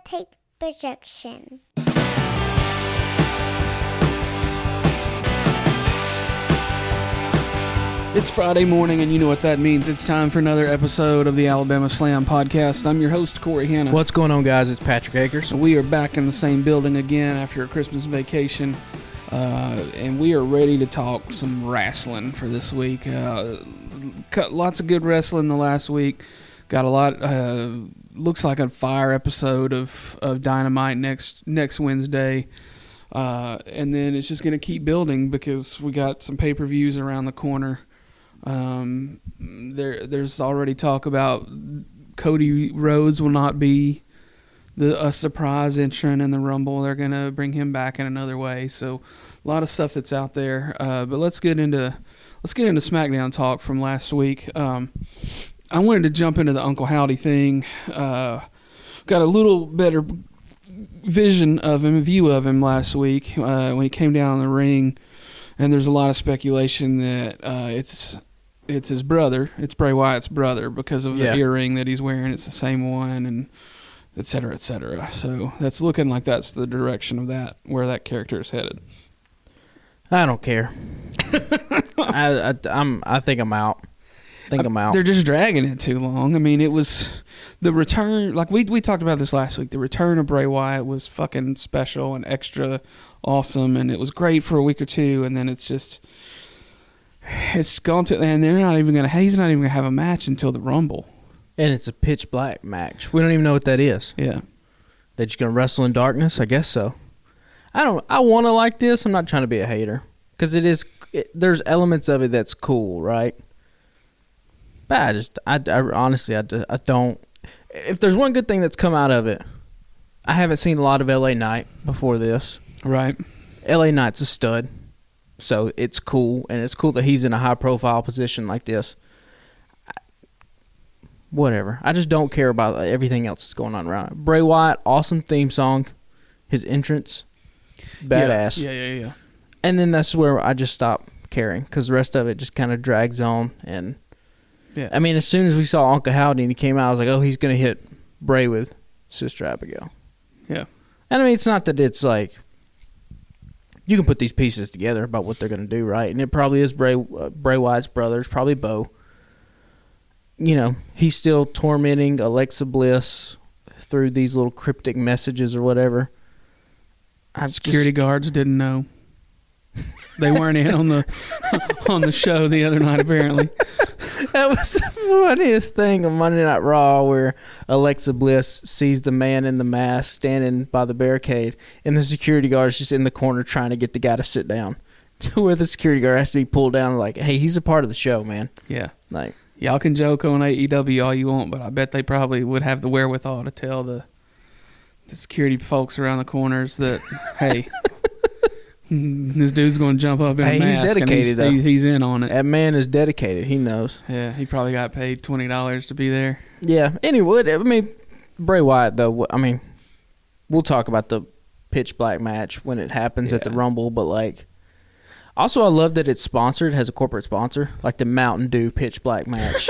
take projection. It's Friday morning, and you know what that means. It's time for another episode of the Alabama Slam podcast. I'm your host, Corey Hanna. What's going on, guys? It's Patrick Akers. We are back in the same building again after a Christmas vacation, and we are ready to talk some wrestling for this week. Lots of good wrestling the last week. Got a lot. Looks like a fire episode of Dynamite next Wednesday. And then it's just going to keep building because we got some pay-per-views around the corner. There's already talk about Cody Rhodes will not be a surprise entrant in the Rumble. They're going to bring him back in another way. So a lot of stuff that's out there. But let's get into SmackDown talk from last week. I wanted to jump into the Uncle Howdy thing. Got a little better view of him last week when he came down in the ring, and there's a lot of speculation that it's his brother. It's Bray Wyatt's brother because of the earring that he's wearing. It's the same one, and et cetera, et cetera. So that's looking like that's the direction of where that character is headed. I don't care. I think I'm out. They're just dragging it too long. I mean, it was the return. Like we talked about this last week. The return of Bray Wyatt was fucking special and extra awesome, and it was great for a week or two, and then it's gone to, and he's not even gonna have a match until the Rumble. And it's a pitch black match. We don't even know what that is. Yeah, they're just gonna wrestle in darkness. I guess so. I want to like this. I'm not trying to be a hater because there's elements of it that's cool, right? But I honestly don't. If there's one good thing that's come out of it, I haven't seen a lot of LA Knight before this. Right. LA Knight's a stud, so it's cool, and it's cool that he's in a high-profile position like this. Whatever. I just don't care about everything else that's going on around it. Bray Wyatt, awesome theme song. His entrance, badass. Yeah. And then that's where I just stopped caring because the rest of it just kind of drags on. And yeah. I mean, as soon as we saw Uncle Howdy and he came out, I was like, oh, he's going to hit Bray with Sister Abigail. Yeah. And I mean, it's not that it's like you can put these pieces together about what they're going to do, right? And it probably is Bray Wyatt's brother. It's probably Bo. You know, he's still tormenting Alexa Bliss through these little cryptic messages or whatever. Security guards didn't know. They weren't in on the show the other night, apparently. That was the funniest thing on Monday Night Raw, where Alexa Bliss sees the man in the mask standing by the barricade, and the security guard is just in the corner trying to get the guy to sit down. Where the security guard has to be pulled down, like, hey, he's a part of the show, man. Yeah. Like, y'all can joke on AEW all you want, but I bet they probably would have the wherewithal to tell the security folks around the corners that, hey, this dude's going to jump up in a mask. He's dedicated, though. He's in on it. That man is dedicated. He knows. Yeah, he probably got paid $20 to be there. Yeah, anyway, I mean, Bray Wyatt, though, I mean, we'll talk about the pitch black match when it happens at the Rumble, but, like, also I love that it's sponsored, has a corporate sponsor, like the Mountain Dew pitch black match.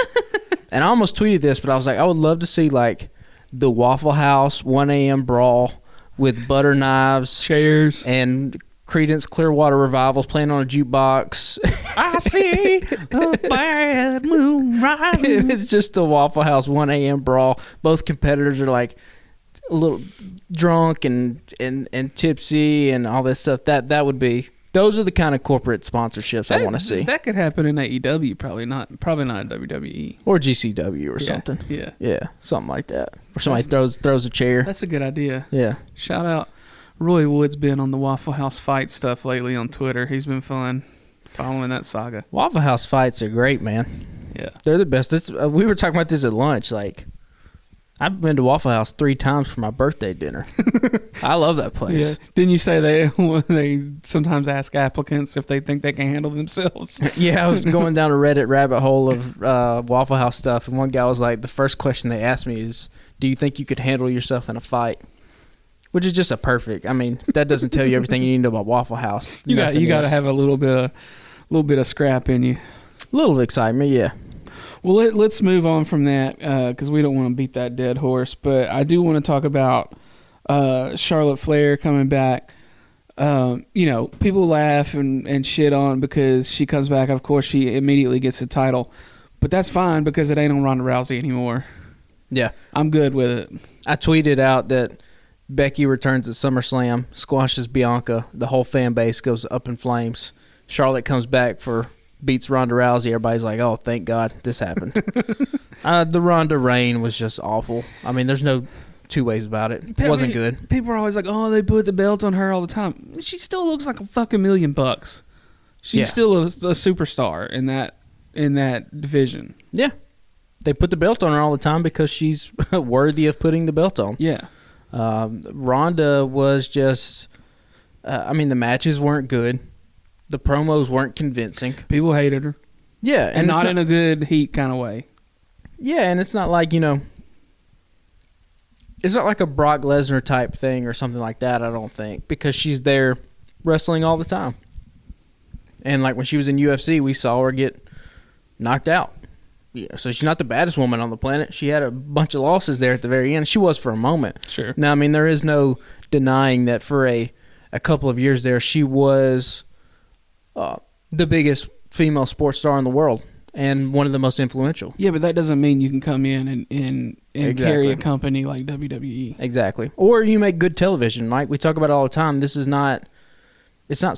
And I almost tweeted this, but I was like, I would love to see, like, the Waffle House 1 a.m. brawl with butter knives, chairs, and Creedence Clearwater Revival's playing on a jukebox. I see a bad moon rising. It's just the Waffle House 1 a.m. brawl. Both competitors are like a little drunk and tipsy and all this stuff. That would be. Those are the kind of corporate sponsorships I want to see. That could happen in AEW, probably not in WWE or GCW or something. Yeah, something like that. Or somebody throws a chair. That's a good idea. Yeah. Shout out. Roy Wood's been on the Waffle House fight stuff lately on Twitter. He's been fun following that saga. Waffle House fights are great, man. Yeah. They're the best. We were talking about this at lunch. Like, I've been to Waffle House 3 times for my birthday dinner. I love that place. Yeah. Didn't you say they sometimes ask applicants if they think they can handle themselves? Yeah, I was going down a Reddit rabbit hole of Waffle House stuff, and one guy was like, the first question they asked me is, do you think you could handle yourself in a fight? Which is just a perfect. I mean, that doesn't tell you everything you need to know about Waffle House. You got to have a little bit of scrap in you. A little excitement, yeah. Well, let's move on from that because we don't want to beat that dead horse. But I do want to talk about Charlotte Flair coming back. People laugh and shit on because she comes back. Of course, she immediately gets the title. But that's fine because it ain't on Ronda Rousey anymore. Yeah. I'm good with it. I tweeted out that Becky returns at SummerSlam, squashes Bianca. The whole fan base goes up in flames. Charlotte comes back beats Ronda Rousey. Everybody's like, oh, thank God this happened. The Ronda reign was just awful. I mean, there's no two ways about it. It wasn't good. People are always like, oh, they put the belt on her all the time. She still looks like a fucking $1,000,000. She's still a superstar in that division. Yeah. They put the belt on her all the time because she's worthy of putting the belt on. Yeah. Ronda was just, the matches weren't good. The promos weren't convincing. People hated her. Yeah. And not in a good heat kind of way. Yeah, and it's not like, it's not like a Brock Lesnar type thing or something like that, I don't think, because she's there wrestling all the time. And like when she was in UFC, we saw her get knocked out. Yeah, so she's not the baddest woman on the planet. She had a bunch of losses there at the very end. She was for a moment. Sure. Now, there is no denying that for a couple of years there, she was the biggest female sports star in the world and one of the most influential. Yeah, but that doesn't mean you can come in and carry a company like WWE. Exactly. Or you make good television. Like we talk about it all the time. It's not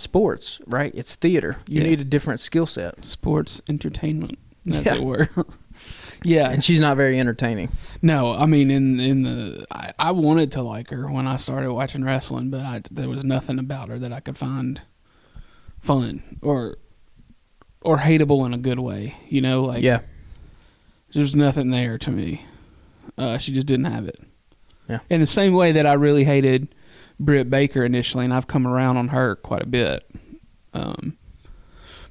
sports, right? It's theater. You need a different skill set. Sports entertainment. That's a word. Yeah. And she's not very entertaining. No, I wanted to like her when I started watching wrestling, but there was nothing about her that I could find fun or hateable in a good way. There's nothing there to me. She just didn't have it. Yeah. In the same way that I really hated Britt Baker initially, and I've come around on her quite a bit.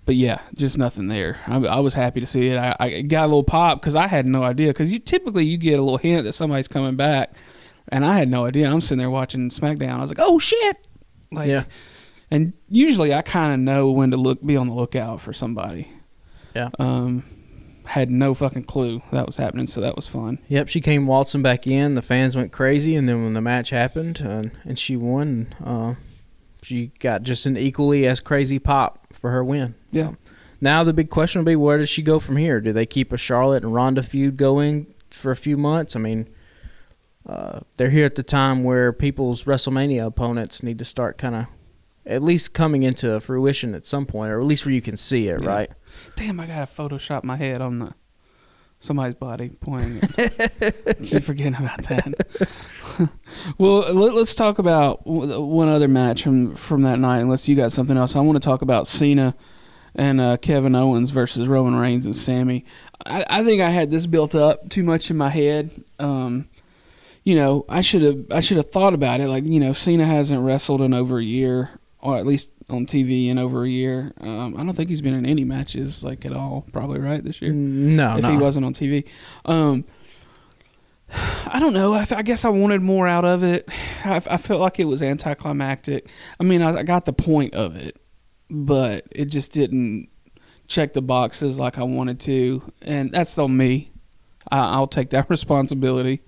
But yeah, just nothing there. I was happy to see it. I got a little pop because I had no idea. Because you get a little hint that somebody's coming back, and I had no idea. I'm sitting there watching SmackDown. I was like, oh shit! And usually I kind of know when to be on the lookout for somebody. Yeah. Had no fucking clue that was happening, so that was fun. Yep, she came waltzing back in. The fans went crazy, and then when the match happened and she won, she got just an equally as crazy pop for her win. Yeah. Now the big question will be, where does she go from here? Do they keep a Charlotte and Ronda feud going for a few months? They're here at the time where people's WrestleMania opponents need to start kind of at least coming into fruition at some point, or at least where you can see it, right? Damn, I got to Photoshop my head on somebody's body pointing. Keep forgetting about that. Well, let's talk about one other match from that night, unless you got something else. I want to talk about Cena and Kevin Owens versus Roman Reigns and Sammy. I think I had this built up too much in my head. I should have thought about it. Cena hasn't wrestled in over a year, or at least on TV in over a year. I don't think he's been in any matches at all, probably, right, this year? No, if he wasn't on TV. I don't know. I guess I wanted more out of it. I felt like it was anticlimactic. I got the point of it, but it just didn't check the boxes like I wanted to, and that's on me. I'll take that responsibility.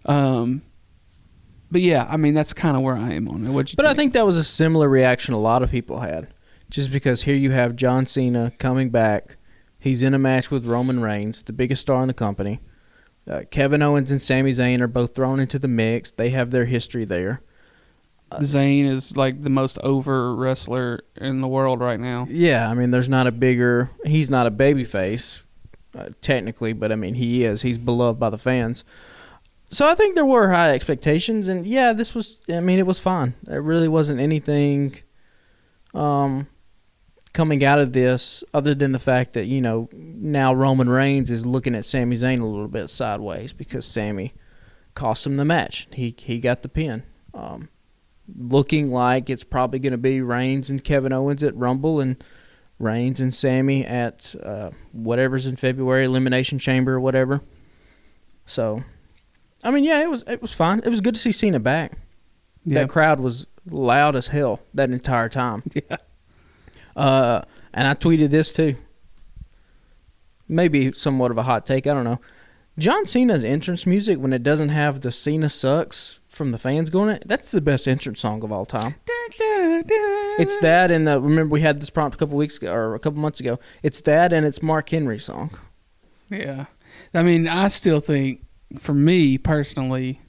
But yeah, that's kind of where I am on it. What'd you think? I think that was a similar reaction a lot of people had, just because here you have John Cena coming back. He's in a match with Roman Reigns, the biggest star in the company. Kevin Owens and Sami Zayn are both thrown into the mix. They have their history there. Zayn is the most over wrestler in the world right now. Yeah, there's not a bigger... He's not a babyface, technically, but he is. He's beloved by the fans. So I think there were high expectations, and yeah, this was... it was fine. There really wasn't anything coming out of this other than the fact that, now Roman Reigns is looking at Sami Zayn a little bit sideways because Sami cost him the match. He got the pin. Looking like it's probably going to be Reigns and Kevin Owens at Rumble and Reigns and Sami at whatever's in February, Elimination Chamber or whatever. So, it was fine. It was good to see Cena back. Yeah. That crowd was loud as hell that entire time. Yeah. And I tweeted this too. Maybe somewhat of a hot take, I don't know. John Cena's entrance music, when it doesn't have the Cena sucks from the fans going it. That's the best entrance song of all time. It's that and remember we had this prompt a couple weeks ago or a couple months ago. It's that and it's Mark Henry's song. Yeah. I mean, I still think, for me personally,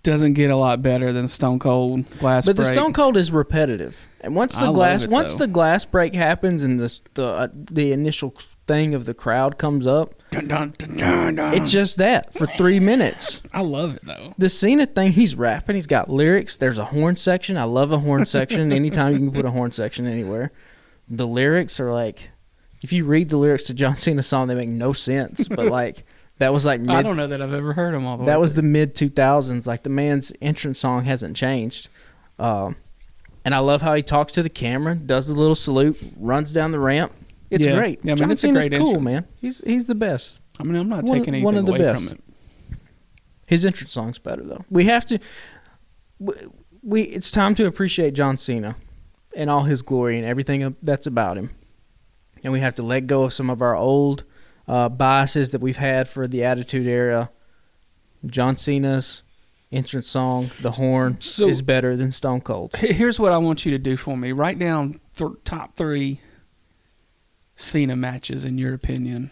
doesn't get a lot better than Stone Cold Glass Break. But the Stone Cold is repetitive. And once the glass break happens and the initial thing of the crowd comes up, dun, dun, dun, dun, dun. It's just that for 3 minutes. I love it though. The Cena thing, he's rapping, he's got lyrics. There's a horn section. I love a horn section. Anytime you can put a horn section anywhere. The lyrics are like, if you read the lyrics to John Cena's song, they make no sense. But like that was like I don't know that I've ever heard them all the way. That was the mid 2000s. Like the man's entrance song hasn't changed. And I love how he talks to the camera, does the little salute, runs down the ramp. It's great. Yeah, I mean, John it's Cena's a great cool, entrance. man. He's the best. I mean, I'm not taking anything away from it. His entrance song's better though. We have to. It's time to appreciate John Cena and all his glory and everything that's about him, and we have to let go of some of our old biases that we've had for the Attitude Era. John Cena's entrance song, the horn, is better than Stone Cold. Here's what I want you to do for me. Write down top 3 Cena matches in your opinion,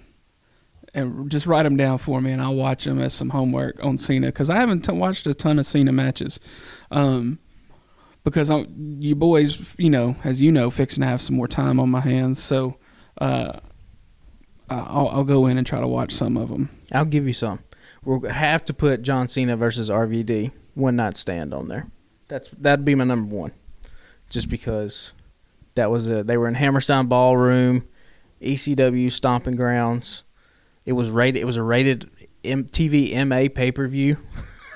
and just write them down for me, and I'll watch them as some homework on Cena, because I haven't watched a ton of Cena matches, because you boys, as you know, fixing to have some more time on my hands, so I'll go in and try to watch some of them. I'll give you some. We'll have to put John Cena versus RVD One Night Stand on there. That'd be my number 1, just because they were in Hammerstein Ballroom, ECW Stomping Grounds. It was rated. It was a rated TV MA pay-per-view.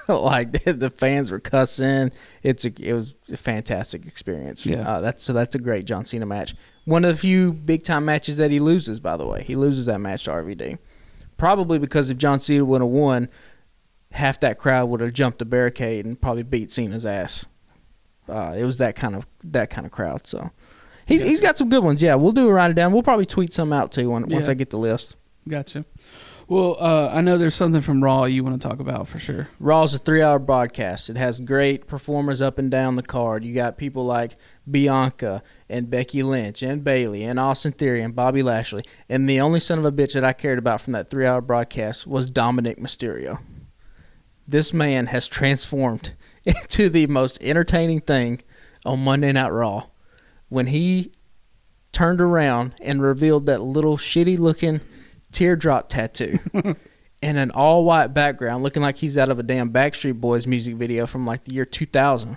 Like the fans were cussing. It was a fantastic experience. Yeah. That's a great John Cena match. One of the few big time matches that he loses. By the way, he loses that match to RVD. Probably because if John Cena would have won, half that crowd would have jumped the barricade and probably beat Cena's ass. It was that kind of crowd. So he's got some good ones. Yeah, we'll do a write it down. We'll probably tweet some out too once I get the list. Gotcha. Well, I know there's something from Raw you want to talk about for sure. Raw's a 3-hour broadcast. It has great performers up and down the card. You got people like Bianca and Becky Lynch and Bayley and Austin Theory and Bobby Lashley. And the only son of a bitch that I cared about from that 3-hour broadcast was Dominic Mysterio. This man has transformed into the most entertaining thing on Monday Night Raw. When he turned around and revealed that little shitty-looking teardrop tattoo and an all-white background looking like he's out of a damn Backstreet Boys music video from like the year 2000,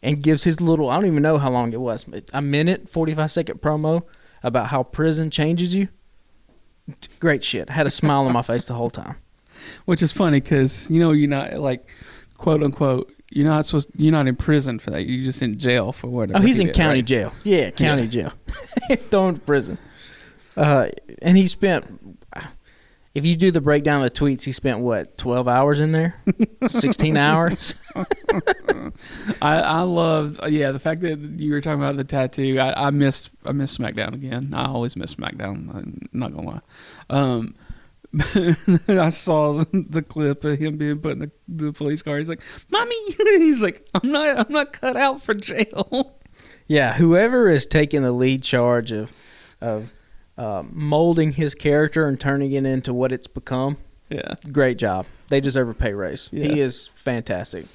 and gives his little, I don't even know how long it was, a minute, 45-second promo about how prison changes you. Great shit. I had a smile on my face the whole time. Which is funny because, you're not, like, quote-unquote, you're not in prison for that. You're just in jail for whatever. Oh, he's in county jail. Yeah, county jail. Thrown to prison. And he spent, if you do the breakdown of the tweets, he spent, 12 hours in there? 16 hours? I love, the fact that you were talking about the tattoo. I miss SmackDown again. I always miss SmackDown. I'm not going to lie. I saw the clip of him being put in the police car. He's like, "Mommy," he's like, I'm not cut out for jail." Yeah, whoever is taking the lead charge of molding his character and turning it into what it's become. Yeah, great job. They deserve a pay raise. Yeah. He is fantastic.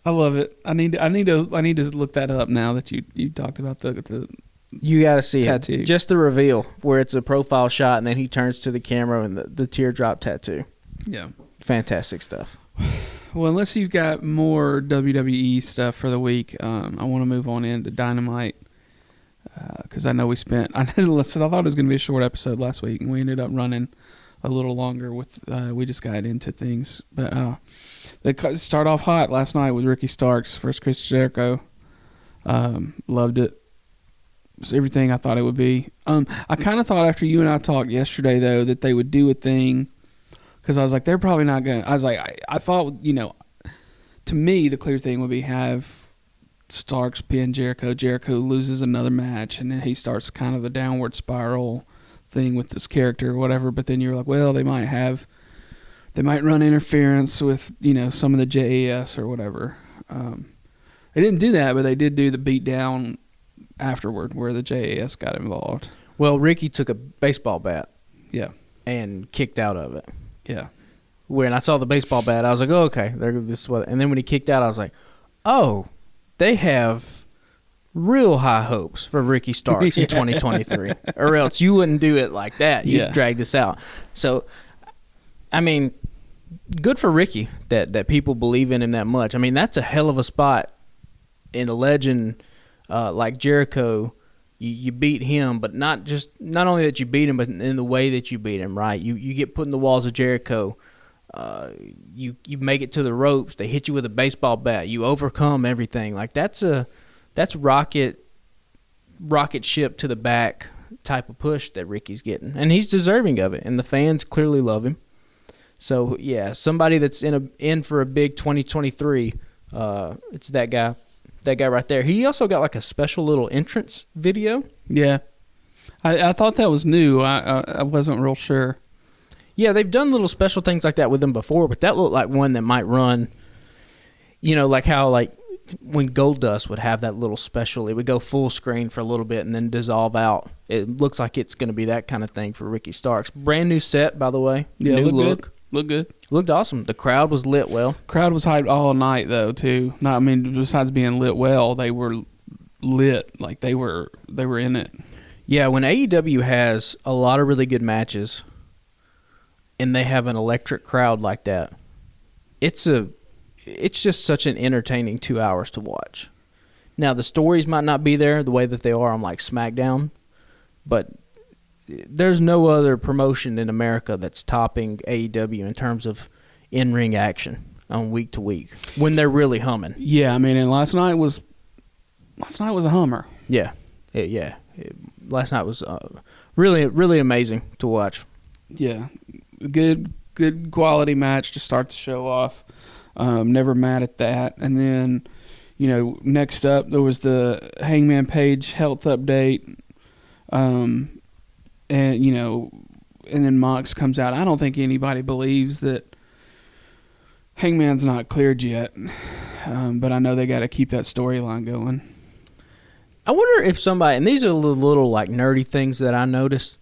I love it. I need to look that up now that you talked about the. You got to see tattoo. It. Just the reveal where it's a profile shot and then he turns to the camera and the teardrop tattoo. Yeah. Fantastic stuff. Well, unless you've got more WWE stuff for the week, I want to move on into Dynamite because I know we spent. I thought it was going to be a short episode last week, and we ended up running a little longer with. We just got into things, but they start off hot last night with Ricky Starks versus Chris Jericho. Loved it. It's everything I thought it would be. I kind of thought after you and I talked yesterday, though, that they would do a thing because I was like, they're probably not going to. I was like, I thought, to me, the clear thing would be have Starks pin Jericho. Jericho loses another match, and then he starts kind of a downward spiral thing with this character or whatever. But then you're like, well, they might have they might run interference with, some of the JAS or whatever. They didn't do that, but they did do the beatdown afterward where the JAS got involved. Well, Ricky took a baseball bat. Yeah. And kicked out of it. Yeah. When I saw the baseball bat, I was like, oh, okay, this is what. And then when he kicked out, I was like, oh, they have real high hopes for Ricky Starks in 2023. Or else you wouldn't do it like that. You'd drag this out. So, I mean, good for Ricky that people believe in him that much. I mean, that's a hell of a spot in a legend like Jericho. You beat him, but not only that you beat him, but in the way that you beat him, right? You get put in the walls of Jericho. You make it to the ropes. They hit you with a baseball bat. You overcome everything. Like that's rocket ship to the back type of push that Ricky's getting, and he's deserving of it. And the fans clearly love him. So yeah, somebody that's in for a big 2023. It's that guy. That guy right there. He also got like a special little entrance video. Yeah. I thought that was new. I wasn't real sure. Yeah, they've done little special things like that with him before, but that looked like one that might run, like how like when Goldust would have that little special, it would go full screen for a little bit and then dissolve out. It looks like it's going to be that kind of thing for Ricky Starks. Brand new set, by the way. Yeah, new look. Good. Looked good. Looked awesome. The crowd was lit well. Crowd was hyped all night though too. Besides being lit well, they were lit. Like they were in it. Yeah, when AEW has a lot of really good matches and they have an electric crowd like that, it's just such an entertaining 2 hours to watch. Now the stories might not be there the way that they are on like SmackDown, but there's no other promotion in America that's topping AEW in terms of in-ring action on week to week when they're really humming. Yeah, and last night was a hummer. Yeah, last night was really, really amazing to watch. Yeah, good quality match to start the show off. Never mad at that. And then, next up there was the Hangman Page health update. And then Mox comes out. I don't think anybody believes that Hangman's not cleared yet. But I know they got to keep that storyline going. I wonder if somebody, and these are the little like nerdy things that I noticed.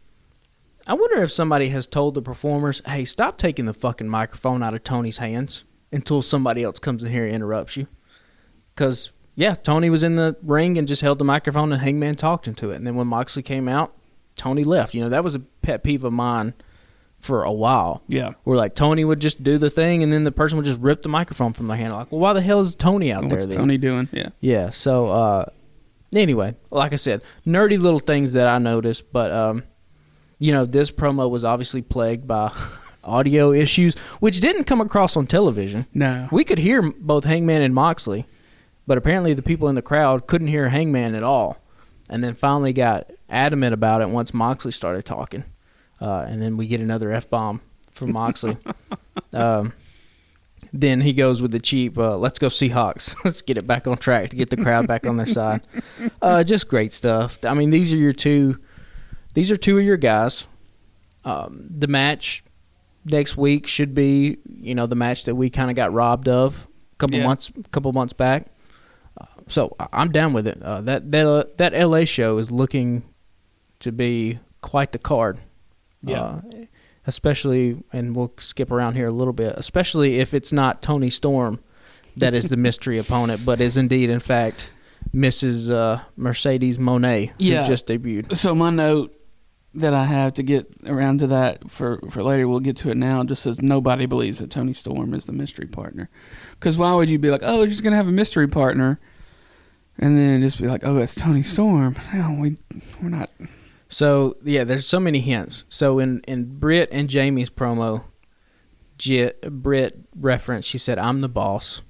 I wonder if somebody has told the performers, hey, stop taking the fucking microphone out of Tony's hands until somebody else comes in here and interrupts you. Because, yeah, Tony was in the ring and just held the microphone and Hangman talked into it. And then when Moxley came out, Tony left. That was a pet peeve of mine for a while. Yeah. Where, like, Tony would just do the thing, and then the person would just rip the microphone from their hand. Like, well, why the hell is Tony out there? What's Tony doing? Yeah. Yeah, so, anyway, like I said, nerdy little things that I noticed. But, this promo was obviously plagued by audio issues, which didn't come across on television. No. We could hear both Hangman and Moxley, but apparently the people in the crowd couldn't hear Hangman at all. And then finally got adamant about it once Moxley started talking. And then we get another F-bomb from Moxley. Then he goes with the cheap, let's go Seahawks. Let's get it back on track to get the crowd back on their side. Just great stuff. These are two of your guys. The match next week should be, the match that we kind of got robbed of a couple months back. So I'm down with it. That LA show is looking to be quite the card. Yeah. Especially, and we'll skip around here a little bit, especially if it's not Toni Storm that is the mystery opponent, but is indeed, in fact, Mrs. Mercedes Moné, who just debuted. So my note that I have to get around to that for later, we'll get to it now, just says nobody believes that Toni Storm is the mystery partner. Because why would you be like, oh, she's going to have a mystery partner, and then just be like, oh, it's Toni Storm. No, we're not. So, yeah, there's so many hints. So in Britt and Jamie's promo, Britt referenced, she said, I'm the boss,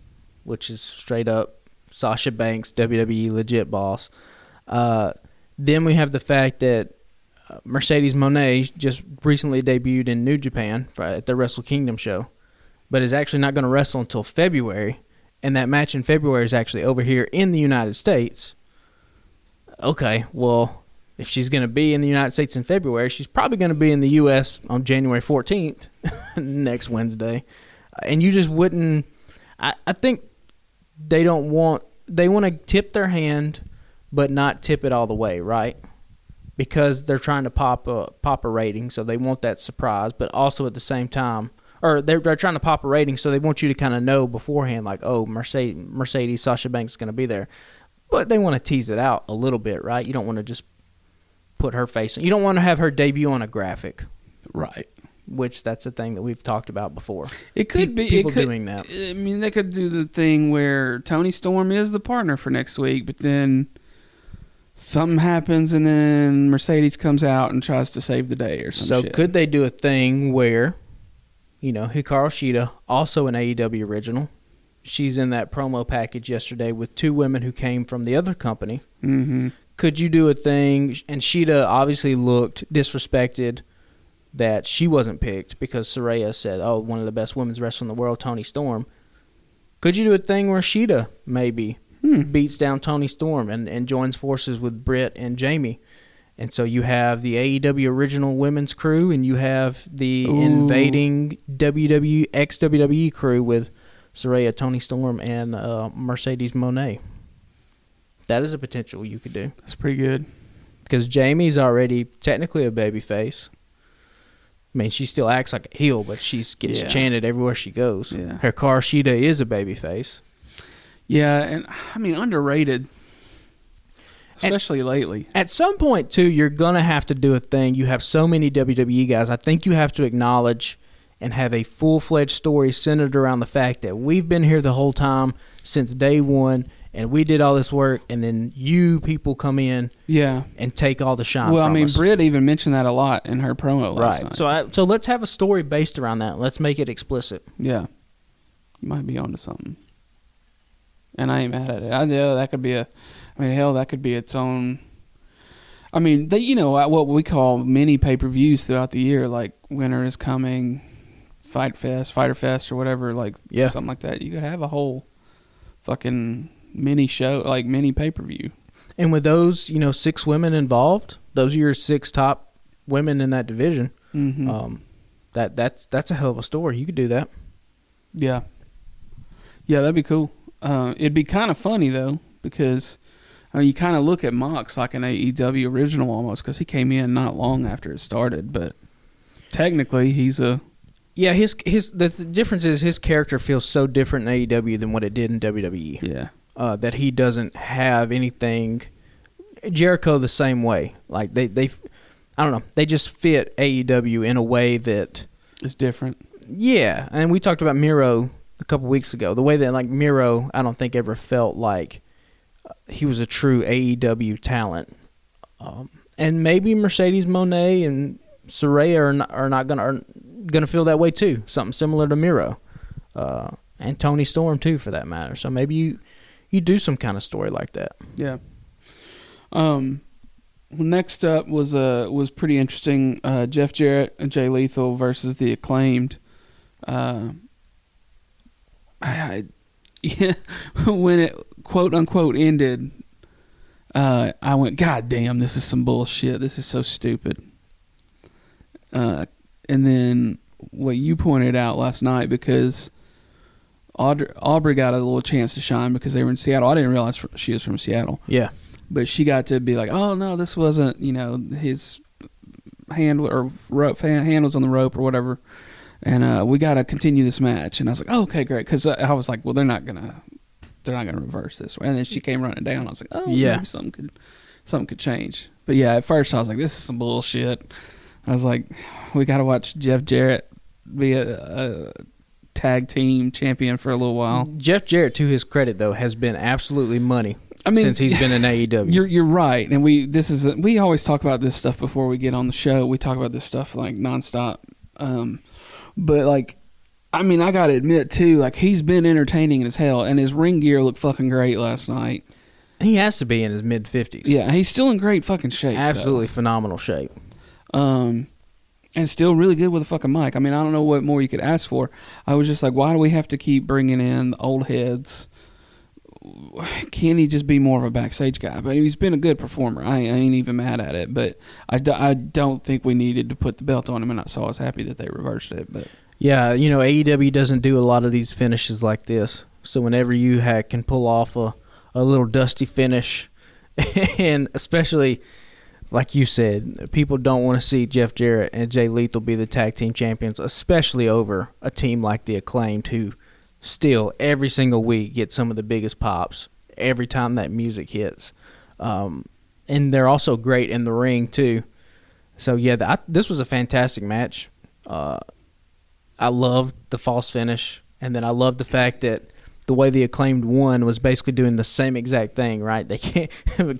which is straight up Sasha Banks, WWE legit boss. Then we have the fact that Mercedes Moné just recently debuted in New Japan at the Wrestle Kingdom show, but is actually not going to wrestle until February, and that match in February is actually over here in the United States. Okay, well, if she's going to be in the United States in February, she's probably going to be in the U.S. on January 14th, next Wednesday. And you just wouldn't – I think they want to tip their hand but not tip it all the way, right? Because they're trying to pop a rating, so they want that surprise, but also at the same time – or they're trying to pop a rating, so they want you to kind of know beforehand, like, oh, Mercedes Sasha Banks is going to be there. But they want to tease it out a little bit, right? You don't want to just put her face. You don't want to have her debut on a graphic, right? Which that's a thing that we've talked about before. It could be people doing that. I mean, they could do the thing where Toni Storm is the partner for next week, but then something happens, and then Mercedes comes out and tries to save the day or something. So could they do a thing where, Hikaru Shida, also an AEW original, she's in that promo package yesterday with two women who came from the other company. Mm-hmm. Could you do a thing, and Shida obviously looked disrespected that she wasn't picked because Saraya said, oh, one of the best women's wrestlers in the world, Toni Storm. Could you do a thing where Shida maybe beats down Toni Storm and joins forces with Britt and Jamie? And so you have the AEW original women's crew, and you have the invading ex-WWE crew with Saraya, Toni Storm, and Mercedes Moné. That is a potential you could do. That's pretty good. Because Jamie's already technically a babyface. I mean, she still acts like a heel, but she gets chanted everywhere she goes. Yeah. Hikaru Shida is a babyface. Yeah, and I mean, underrated. Especially lately. At some point, too, you're going to have to do a thing. You have so many WWE guys. I think you have to acknowledge and have a full-fledged story centered around the fact that we've been here the whole time since day one, and we did all this work, and then you people come in and take all the shine from us. Britt even mentioned that a lot in her promo last night. So let's have a story based around that. Let's make it explicit. Yeah. You might be onto something. And I ain't mad at it. That could be that could be its own. I mean, what we call mini pay-per-views throughout the year, like Winter is Coming, Fighter Fest, or whatever, something like that. You could have a whole fucking mini show, like mini pay-per-view. And with those, 6 women involved, those are your 6 top women in that division. Mm-hmm. That's a hell of a story. You could do that. Yeah. Yeah, that'd be cool. It'd be kind of funny, though, because you kind of look at Mox like an AEW original almost, because he came in not long after it started, but technically he's a... Yeah, the difference is his character feels so different in AEW than what it did in WWE. Yeah. That he doesn't have anything... Jericho the same way. Like, they I don't know, they just fit AEW in a way that... It's different. Yeah, and we talked about Miro a couple weeks ago. The way that, Miro, I don't think ever felt like he was a true AEW talent. And maybe Mercedes Moné and Saraya are not gonna feel that way too. Something similar to Miro, and Toni Storm too, for that matter. So maybe you do some kind of story like that. Yeah. Next up was pretty interesting. Jeff Jarrett and Jay Lethal versus the Acclaimed. When it quote unquote ended, I went, God damn, this is some bullshit. This is so stupid. And then what you pointed out last night, because Aubrey got a little chance to shine because they were in Seattle. I didn't realize she was from Seattle. Yeah. But she got to be like, oh, no, this wasn't, his hand or handles on the rope or whatever. And we got to continue this match. And I was like, oh, okay, great. Because I was like, well, they're not gonna reverse this. And then she came running down. I was like, oh, yeah, maybe something could change. But yeah, at first I was like, this is some bullshit. I was like, we got to watch Jeff Jarrett be a tag team champion for a little while. Jeff Jarrett, to his credit, though, has been absolutely money. Since he's been in AEW. You're right. And we always talk about this stuff before we get on the show. We talk about this stuff nonstop. But I got to admit too, he's been entertaining as hell, and his ring gear looked fucking great last night. He has to be in his mid-50s. Yeah, he's still in great fucking shape. Absolutely phenomenal shape. And still really good with a fucking mic. I don't know what more you could ask for. I was just like, why do we have to keep bringing in the old heads can he just be more of a backstage guy? But he's been a good performer. I ain't even mad at it. But I don't think we needed to put the belt on him, and so I was happy that they reversed it. But yeah, AEW doesn't do a lot of these finishes like this. So whenever you can pull off a little dusty finish, and especially, like you said, people don't want to see Jeff Jarrett and Jay Lethal be the tag team champions, especially over a team like the Acclaimed, who still every single week get some of the biggest pops every time that music hits. And they're also great in the ring too. So yeah, this was a fantastic match. I loved the false finish, and then I loved the fact that the way the Acclaimed won was basically doing the same exact thing, right? They can't.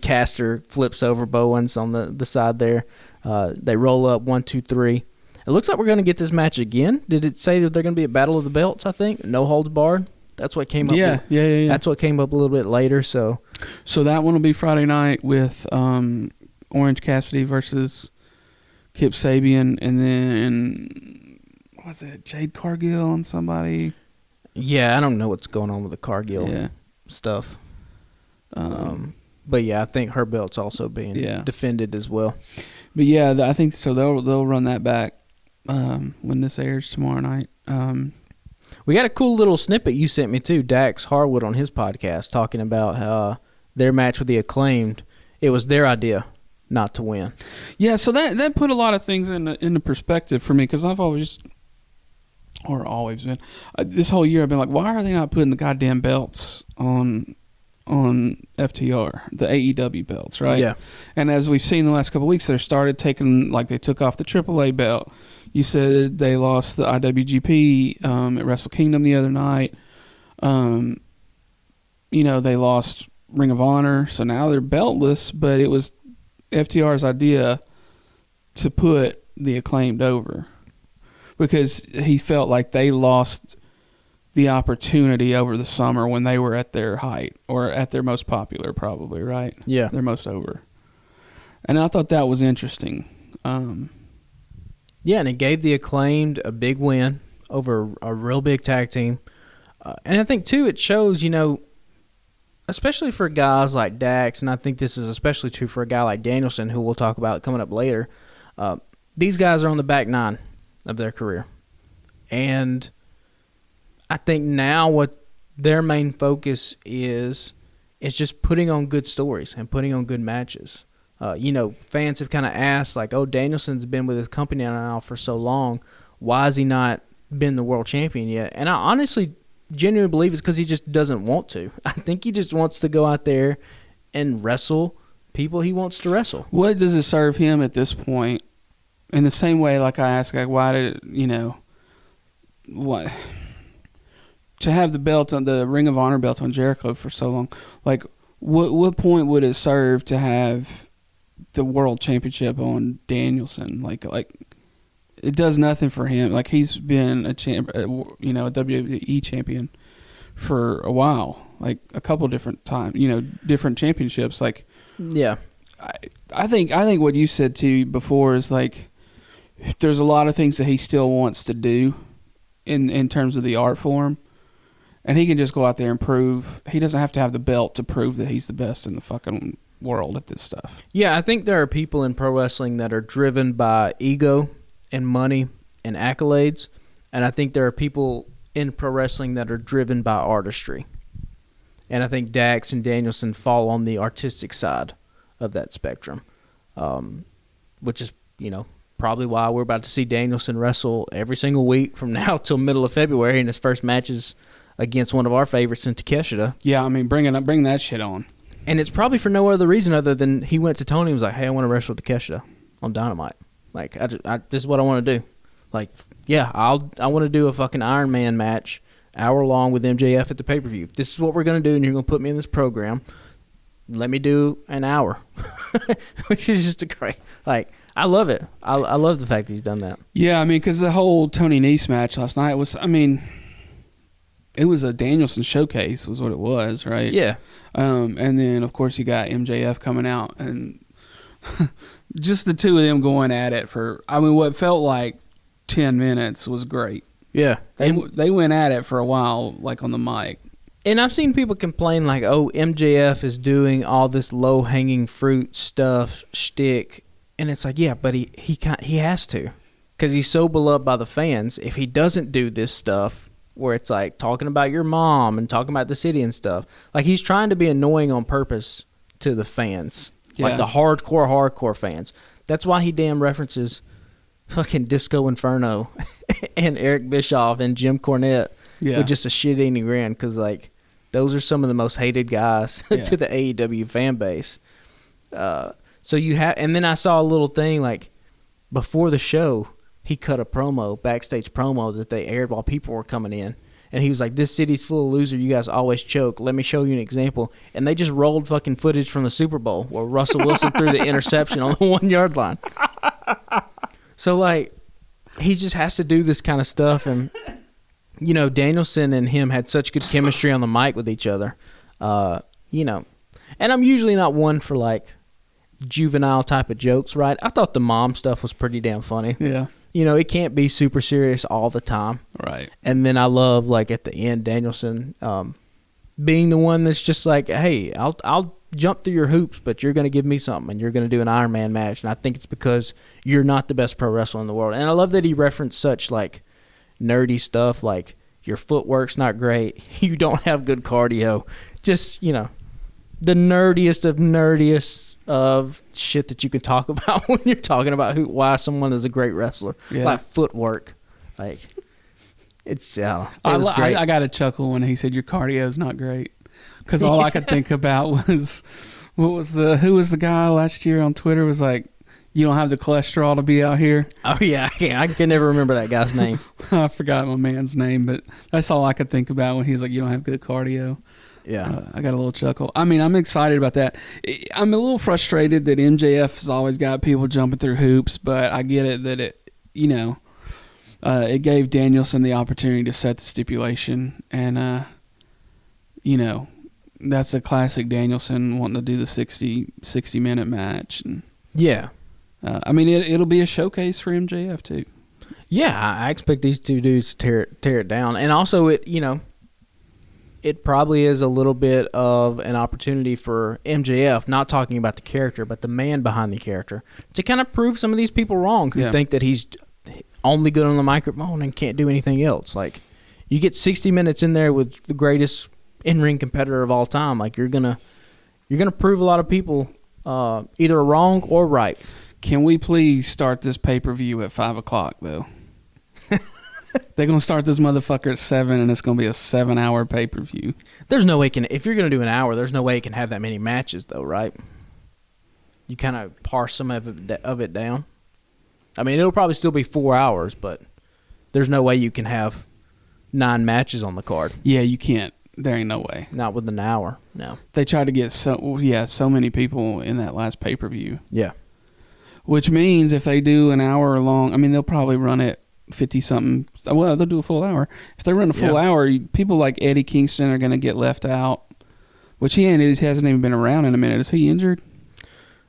Caster flips over Bowens on the side there. They roll up 1, 2, 3. It looks like we're going to get this match again. Did it say that they're going to be a battle of the belts? I think no holds barred. That's what came up. Yeah. That's what came up a little bit later. So that one will be Friday night with Orange Cassidy versus Kip Sabian, and then was it Jade Cargill and somebody? Yeah, I don't know what's going on with the Cargill stuff. But yeah, I think her belt's also being defended as well. But yeah, I think so. They'll run that back when this airs tomorrow night. We got a cool little snippet you sent me too. Dax Harwood on his podcast talking about how their match with the Acclaimed, it was their idea not to win. Yeah, so that put a lot of things into perspective for me, because I've always been this whole year I've been like, why are they not putting the goddamn belts on FTR, the AEW belts, right? Yeah. And as we've seen the last couple of weeks, they started taking, like, they took off the AAA belt. You said they lost the IWGP at Wrestle Kingdom the other night. They lost Ring of Honor, so now they're beltless, but it was FTR's idea to put the Acclaimed over, because he felt like they lost the opportunity over the summer when they were at their height, or at their most popular, probably, right? Yeah. Their most over. And I thought that was interesting. Yeah, and it gave the Acclaimed a big win over a real big tag team. And I think, too, it shows, especially for guys like Dax, and I think this is especially true for a guy like Danielson, who we'll talk about coming up later, these guys are on the back nine of their career. And I think now what their main focus is just putting on good stories and putting on good matches. Fans have kind of asked, like, oh, Danielson's been with his company now for so long. Why has he not been the world champion yet? And I honestly genuinely believe it's because he just doesn't want to. I think he just wants to go out there and wrestle people he wants to wrestle. What does it serve him at this point? In the same way, like I asked, like, why did, what? To have the belt on the Ring of Honor belt on Jericho for so long, like, what point would it serve to have the world championship on Danielson? Like it does nothing for him. Like, he's been a WWE champion for a while, like a couple different times, different championships. Like, yeah, I think what you said to before is, like, there's a lot of things that he still wants to do in terms of the art form. And he can just go out there and prove. He doesn't have to have the belt to prove that he's the best in the fucking world at this stuff. Yeah, I think there are people in pro wrestling that are driven by ego and money and accolades. And I think there are people in pro wrestling that are driven by artistry. And I think Dax and Danielson fall on the artistic side of that spectrum, which is, probably why we're about to see Danielson wrestle every single week from now till middle of February, and his first match is against one of our favorites in Takeshita. Yeah, I mean, bring that shit on. And it's probably for no other reason other than he went to Tony and was like, hey, I want to wrestle Takeshita on Dynamite. Like, this is what I want to do. Like, yeah, I want to do a fucking Iron Man match, hour long with MJF at the pay-per-view. If this is what we're going to do and you're going to put me in this program, let me do an hour. Which is just a great, like, I love it. I love the fact that he's done that. Yeah, I mean, because the whole Tony Nese match last night was, I mean, it was a Danielson showcase was what it was, right? Yeah. And then, of course, you got MJF coming out, and just the two of them going at it for, I mean, what felt like 10 minutes was great. Yeah. They went at it for a while, like on the mic. And I've seen people complain like, "Oh, MJF is doing all this low hanging fruit stuff, shtick," and it's like, yeah, but he has to, because he's so beloved by the fans. If he doesn't do this stuff, where it's like talking about your mom and talking about the city and stuff, like he's trying to be annoying on purpose to the fans, like the hardcore fans. That's why he damn references fucking Disco Inferno and Eric Bischoff and Jim Cornette with just a shit-eating grin, because like those are some of the most hated guys to the AEW fan base. So you have, and then I saw a little thing like before the show, he cut a backstage promo that they aired while people were coming in. And he was like, "This city's full of losers. You guys always choke. Let me show you an example." And they just rolled fucking footage from the Super Bowl where Russell Wilson threw the interception on the 1 yard line. So, like, he just has to do this kind of stuff. And, you know, Danielson and him had such good chemistry on the mic with each other. You know, and I'm usually not one for, like, juvenile type of jokes, right? I thought the mom stuff was pretty damn funny. Yeah. You know, it can't be super serious all the time. Right. And then I love, like, at the end, Danielson being the one that's just like, "Hey, I'll jump through your hoops, but you're going to give me something, and you're going to do an Iron Man match." And I think it's because you're not the best pro wrestler in the world. And I love that he referenced such, like, nerdy stuff, like, your footwork's not great, you don't have good cardio. Just, you know, the nerdiest of shit that you can talk about when you're talking about why someone is a great wrestler. Yeah. Like footwork. Like, it's, it was great. I got a chuckle when he said your cardio's not great, because all I could think about was who was the guy last year on Twitter was like, "You don't have the cholesterol to be out here." Oh yeah, I can never remember that guy's name. I forgot my man's name, but that's all I could think about when he was like, "You don't have good cardio." Yeah. I got a little chuckle. I mean, I'm excited about that. I'm a little frustrated that MJF has always got people jumping through hoops, but I get it that it gave Danielson the opportunity to set the stipulation, and that's a classic Danielson wanting to do the 60-minute match. And yeah. I mean, it'll be a showcase for MJF too. Yeah, I expect these two dudes to tear it down, and also it probably is a little bit of an opportunity for MJF, not talking about the character, but the man behind the character, to kind of prove some of these people wrong who think that he's only good on the microphone and can't do anything else. Like, you get 60 minutes in there with the greatest in-ring competitor of all time, like you're gonna prove a lot of people either wrong or right. Can we please start this pay-per-view at 5 o'clock, though? They're going to start this motherfucker at 7, and it's going to be a 7-hour pay-per-view. There's no way if you're going to do an hour, there's no way it can have that many matches, though, right? You kind of parse some of it down. I mean, it'll probably still be 4 hours, but there's no way you can have 9 matches on the card. Yeah, you can't. There ain't no way. Not with an hour, no. They tried to get so many people in that last pay-per-view. Yeah. Which means if they do an hour long, I mean, they'll probably run it 50-something. Well, they'll do a full hour. If they run a full hour, people like Eddie Kingston are going to get left out, which he hasn't even been around in a minute. Is he injured?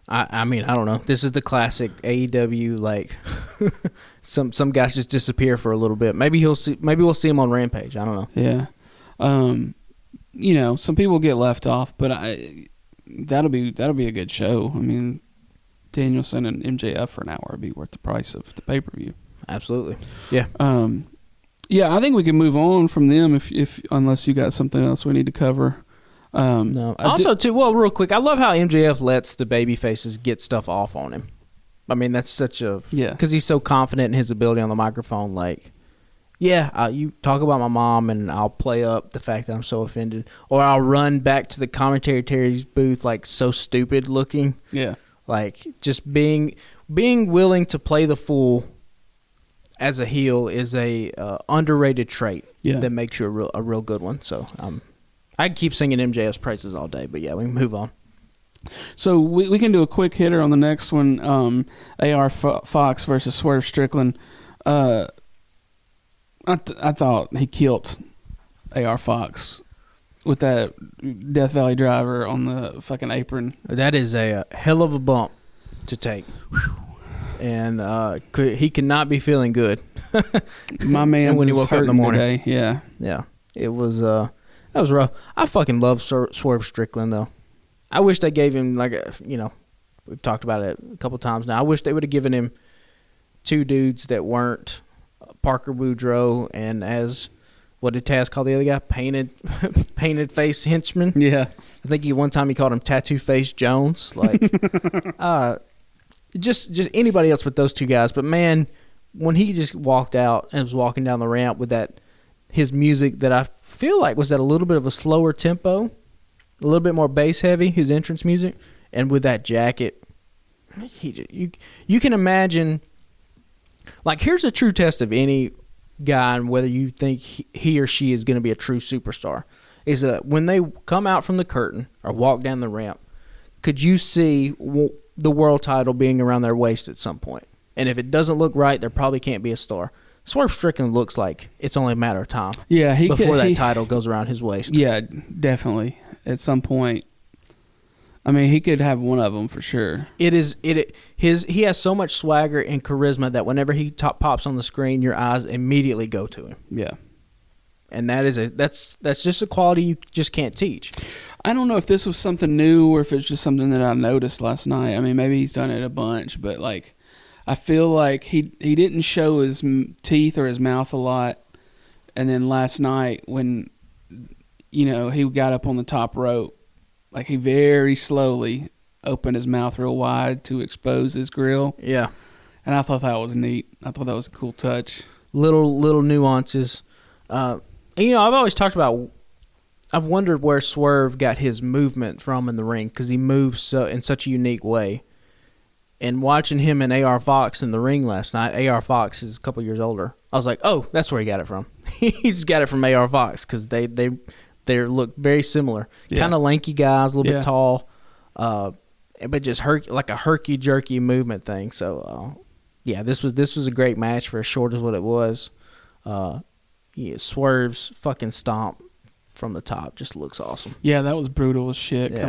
I mean, I don't know. This is the classic AEW, like, some guys just disappear for a little bit. Maybe we'll see him on Rampage. I don't know. Yeah. Some people get left off, but that'll be a good show. I mean, Danielson and MJF for an hour would be worth the price of the pay-per-view. Absolutely. Yeah. Yeah, I think we can move on from them if unless you got something else we need to cover. No. Also, real quick, I love how MJF lets the baby faces get stuff off on him. I mean, that's such a... Yeah. Because he's so confident in his ability on the microphone. Like, you talk about my mom, and I'll play up the fact that I'm so offended. Or I'll run back to the commentary booth, like, so stupid looking. Yeah. Like, just being willing to play the fool as a heel is a underrated trait that makes you a real good one. So I can keep singing MJF's praises all day, but yeah, we can move on. So we can do a quick hitter on the next one. AR Fox versus Swerve Strickland. I thought he killed AR Fox with that Death Valley driver on the fucking apron. That is a hell of a bump to take. And he cannot be feeling good. My man, when he woke up in the morning. Today. Yeah. It was That was rough. I fucking love Swerve Strickland though. I wish they gave him we've talked about it a couple times now. I wish they would have given him two dudes that weren't Parker Boudreaux and, as what did Taz call the other guy? Painted face henchman. Yeah. I think one time he called him Tattoo Face Jones. Like, just anybody else but those two guys. But man, when he just walked out and was walking down the ramp with his music that I feel like was at a little bit of a slower tempo, a little bit more bass heavy, his entrance music, and with that jacket, you can imagine. Like, here's a true test of any guy and whether you think he or she is going to be a true superstar. Is that when they come out from the curtain or walk down the ramp, could you see the world title being around their waist at some point? And if it doesn't look right, there probably can't be a star. Swerve Strickland looks like it's only a matter of time before that title goes around his waist. Yeah, definitely. At some point. I mean, he could have one of them for sure. He has so much swagger and charisma that whenever he pops on the screen, your eyes immediately go to him. Yeah. And that's just a quality you just can't teach. I don't know if this was something new or if it's just something that I noticed last night. I mean, maybe he's done it a bunch, but like, I feel like he didn't show his teeth or his mouth a lot. And then last night when, he got up on the top rope, like he very slowly opened his mouth real wide to expose his grill. Yeah. And I thought that was neat. I thought that was a cool touch. Little nuances. I've always talked about, I've wondered where Swerve got his movement from in the ring because he moves in such a unique way. And watching him and A.R. Fox in the ring last night, A.R. Fox is a couple years older. I was like, oh, that's where he got it from. He just got it from A.R. Fox because they look very similar. Yeah. Kind of lanky guys, a little bit tall, but just like a herky-jerky movement thing. So, this was a great match for as short as what it was. Swerve's fucking stomp from the top just looks awesome. Yeah, that was brutal as shit. Yeah.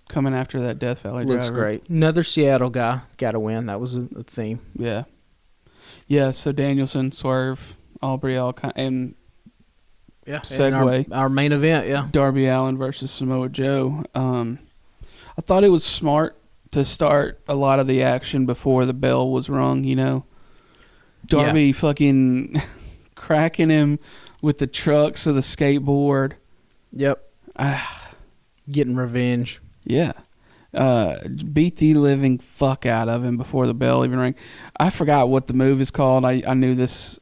Coming after that Death Valley driver. Looks great. Another Seattle guy got to win. That was a theme. Yeah. Yeah, so Danielson, Swerve, Aubrey, and segue. And our main event, yeah. Darby Allin versus Samoa Joe. I thought it was smart to start a lot of the action before the bell was rung, Darby fucking cracking him with the trucks of the skateboard. Yep. Getting revenge. Yeah. Beat the living fuck out of him before the bell even rang. I forgot what the move is called. I knew this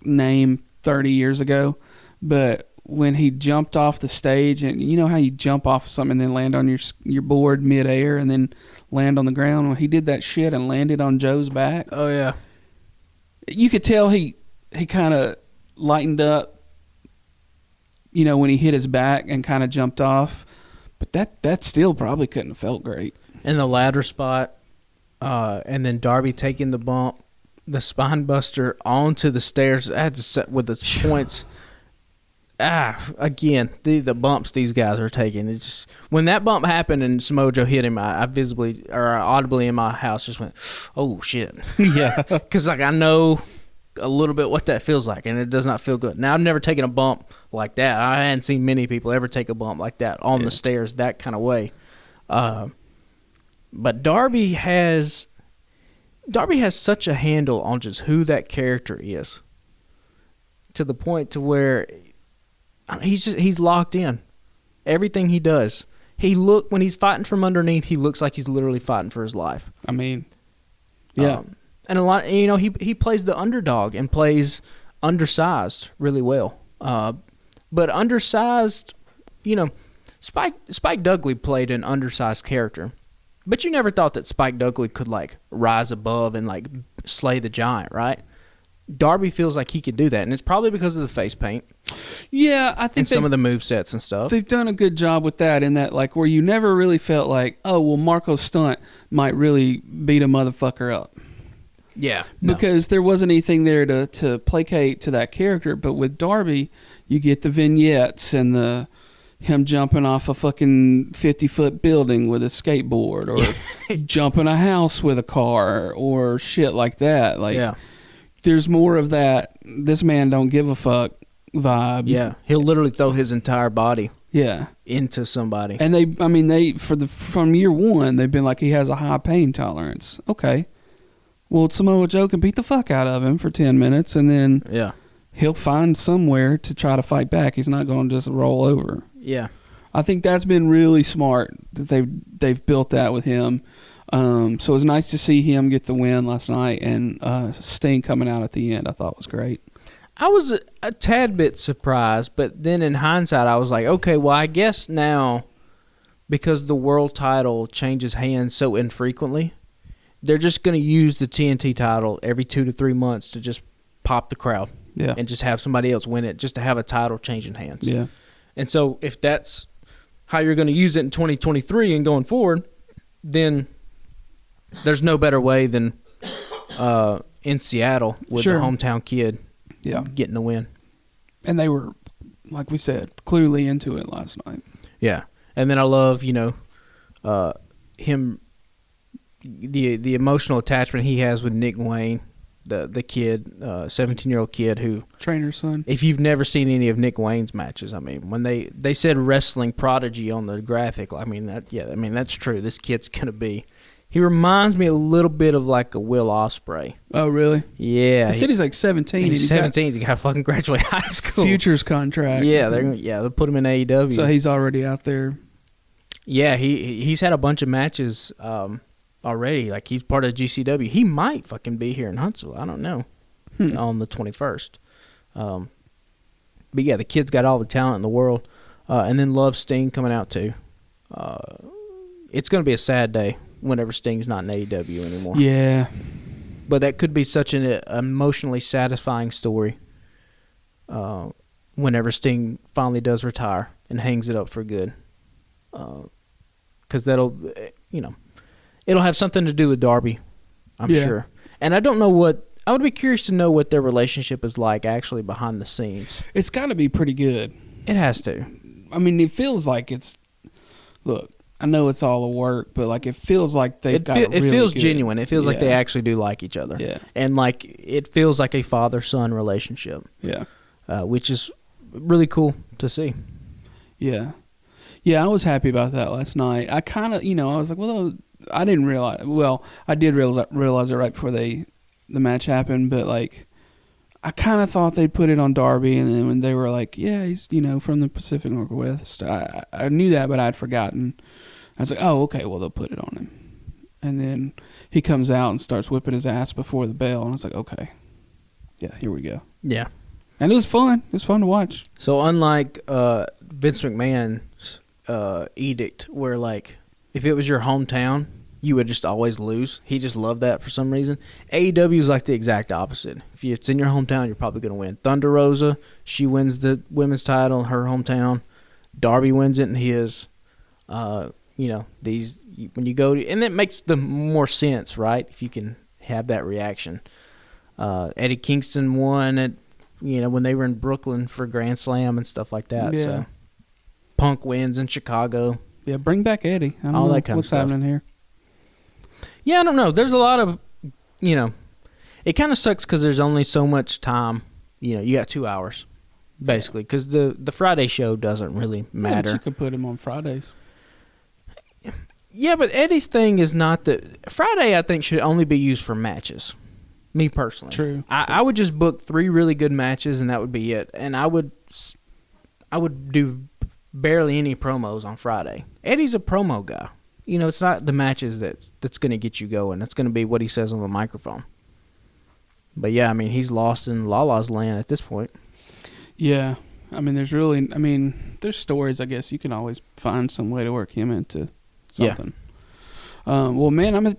name 30 years ago. But when he jumped off the stage, and you know how you jump off of something and then land on your board midair and then land on the ground? Well, he did that shit and landed on Joe's back. Oh, yeah. You could tell he kind of lightened up, when he hit his back and kind of jumped off. But that still probably couldn't have felt great. In the ladder spot, and then Darby taking the bump, the spine buster onto the stairs. I had to set with the points. Again, the bumps these guys are taking. It's just when that bump happened and Samoa Joe hit him, I visibly or audibly in my house just went, "Oh shit!" Yeah, because I know a little bit what that feels like, and it does not feel good. Now I've never taken a bump like that. I hadn't seen many people ever take a bump like that on the stairs that kind of way. But Darby has such a handle on just who that character is, to the point to where he's locked in. Everything he does, when he's fighting from underneath, he looks like he's literally fighting for his life. I mean, yeah. And a lot, he plays the underdog and plays undersized really well. But undersized, Spike Dudley played an undersized character. But you never thought that Spike Dudley could, rise above and, slay the giant, right? Darby feels like he could do that, and it's probably because of the face paint. Yeah, I think and some of the movesets and stuff. They've done a good job with that, in that, where you never really felt like, oh, well, Marco Stunt might really beat a motherfucker up. Yeah. Because there wasn't anything there to placate to that character. But with Darby, you get the vignettes and him jumping off a fucking 50-foot building with a skateboard, or jumping a house with a car, or shit like that. There's more of that. This man don't give a fuck vibe. Yeah, he'll literally throw his entire body Yeah. into somebody. And from year one, they've been like, he has a high pain tolerance. Okay. Well, Samoa Joe can beat the fuck out of him for 10 minutes, and then he'll find somewhere to try to fight back. He's not going to just roll over. Yeah. I think that's been really smart that they've built that with him. So it was nice to see him get the win last night, and Sting coming out at the end I thought was great. I was a tad bit surprised, but then in hindsight, I was like, okay, well, I guess now, because the world title changes hands so infrequently, they're just going to use the TNT title every 2 to 3 months to just pop the crowd and just have somebody else win it, just to have a title changing hands. Yeah. And so if that's how you're going to use it in 2023 and going forward, then there's no better way than in Seattle with the hometown kid getting the win. And they were, like we said, clearly into it last night. Yeah. And then I love, him, the emotional attachment he has with Nick Wayne, the kid, 17-year-old kid who... Trainer's son. If you've never seen any of Nick Wayne's matches, I mean, when they said wrestling prodigy on the graphic, I mean, that's true. This kid's going to be... He reminds me a little bit of like a Will Ospreay. Oh, really? Yeah. He said he's like 17. He's 17. He got to fucking graduate high school. Futures contract. Yeah, they'll put him in AEW. So he's already out there. Yeah, he's had a bunch of matches already. Like, he's part of GCW. He might fucking be here in Huntsville. I don't know. On the 21st. But yeah, the kid's got all the talent in the world. And then love Sting coming out too. It's going to be a sad day whenever Sting's not in AEW anymore. Yeah. But that could be such an emotionally satisfying story whenever Sting finally does retire and hangs it up for good. Because that'll, it'll have something to do with Darby, I'm sure. And I don't know I would be curious to know what their relationship is like actually behind the scenes. It's got to be pretty good. It has to. I mean, it feels like it's, look, I know it's all a work, but like it feels like they've got it feels genuine. It feels like they actually do like each other. Yeah. And like it feels like a father-son relationship. Yeah. Which is really cool to see. Yeah. Yeah, I was happy about that last night. I kind of, I was like, well, I didn't realize. Well, I did realize it right before the match happened, but like I kind of thought they'd put it on Darby, and then when they were like, yeah, he's from the Pacific Northwest, I knew that, but I'd forgotten. I was like, oh, okay, well, they'll put it on him. And then he comes out and starts whipping his ass before the bell, and I was like, okay, yeah, here we go. Yeah. And it was fun. It was fun to watch. So unlike Vince McMahon's edict, where like if it was your hometown, you would just always lose. He just loved that for some reason. AEW is like the exact opposite. If it's in your hometown, you're probably going to win. Thunder Rosa, she wins the women's title in her hometown. Darby wins it in his. These when you go to, and it makes the more sense, right? If you can have that reaction. Eddie Kingston won it, when they were in Brooklyn for Grand Slam and stuff like that. Yeah. So Punk wins in Chicago. Yeah, bring back Eddie. I don't all know that kind what's of stuff. happening here. Yeah, I don't know. There's a lot of, it kind of sucks because there's only so much time. You got 2 hours, basically, because the Friday show doesn't really matter. Yeah, but you could put him on Fridays. Yeah, but Eddie's thing is not that. Friday, I think, should only be used for matches. Me personally. True. I would just book 3 really good matches, and that would be it. And I would do barely any promos on Friday. Eddie's a promo guy. It's not the matches that's going to get you going. It's going to be what he says on the microphone. But yeah, I mean, he's lost in Lala's land at this point. Yeah. I mean, there's stories, I guess. You can always find some way to work him into something. Yeah. Well, man,